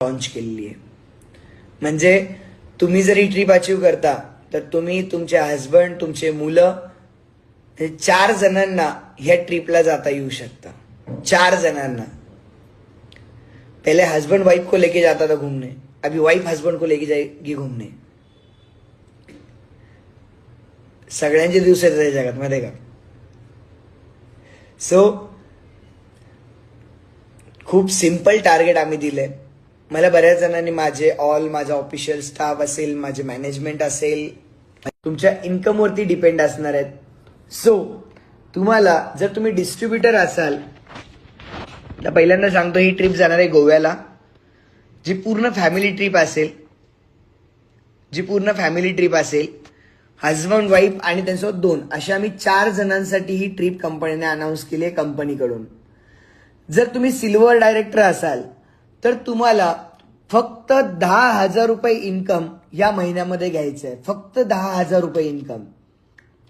Launch केलेली आहे. म्हणजे तुम्ही जर ही ट्रिप अचीव्ह करता तर तुम्ही तुमचे हस्बंड, तुमचे मुलं, 4 जणांना ह्या ट्रिपला जाता येऊ शकता. 4 जणांना. पहले हस्बैंड वाइफ को लेके जाता था घूमने, अभी वाइफ हस्बैंड को लेके जाएगी घूमने. सगळ्यांचे दिवस आहेत या जगात माहिती का. सो खूप सिंपल टार्गेट आम्ही दिलंय. मला बऱ्याच जणांनी माझा ऑफिशियल स्टाफ असेल, माझे मॅनेजमेंट असेल, तुमच्या इन्कम वरती डिपेंड असणार आहेत. सो तुम्हाला जर तुम्ही डिस्ट्रीब्युटर असाल तर पहिल्यांदा सांगतो, ही ट्रिप जाणार आहे गोव्याला, जी पूर्ण फॅमिली ट्रिप असेल. हजबंड वाईफ आणि त्यांच्यासोबत 2 अशा आम्ही 4 जणांसाठी ही ट्रिप कंपनीने अनाऊन्स केली आहे कंपनीकडून. जर तुम्ही सिल्वर डायरेक्टर असाल तर तुम्हाला फक्त 10,000 रुपये इन्कम या महिन्यामध्ये घ्यायचं आहे. फक्त 10,000 रुपये इन्कम.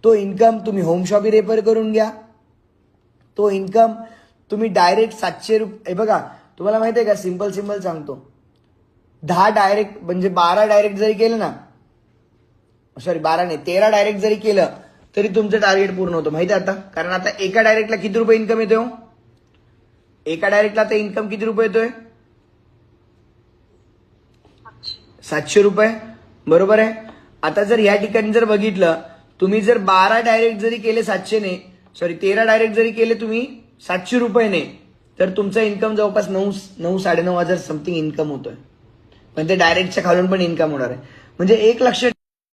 तो इन्कम तुम्ही होम शॉपी रेफर करून घ्या. तो इन्कम तुम्ही डायरेक्ट 700 रुपये. बघा तुम्हाला माहिती आहे का, सिंपल सांगतो, 10 डायरेक्ट म्हणजे 12 डायरेक्ट जरी केलं ना, 12 नाही 13 डायरेक्ट जरी केलं तरी तुमचं टार्गेट पूर्ण होतं. माहिती आहे आता, कारण आता एका डायरेक्टला किती रुपये इन्कम येतोय? एका डायरेक्टला आता इन्कम किती रुपये येतोय? 700 रुपये. बरोबर आहे. आता जर या ठिकाणी जर बघितलं, तुम्ही जर 12 डायरेक्ट जरी केले 13 डायरेक्ट जरी केले तुम्ही 700 रुपयाने, तर तुमचा इन्कम जवळपास 9,000-9,500 समथिंग इन्कम होतोय. पण ते डायरेक्टच्या खालून पण इन्कम होणार आहे. म्हणजे एक लक्ष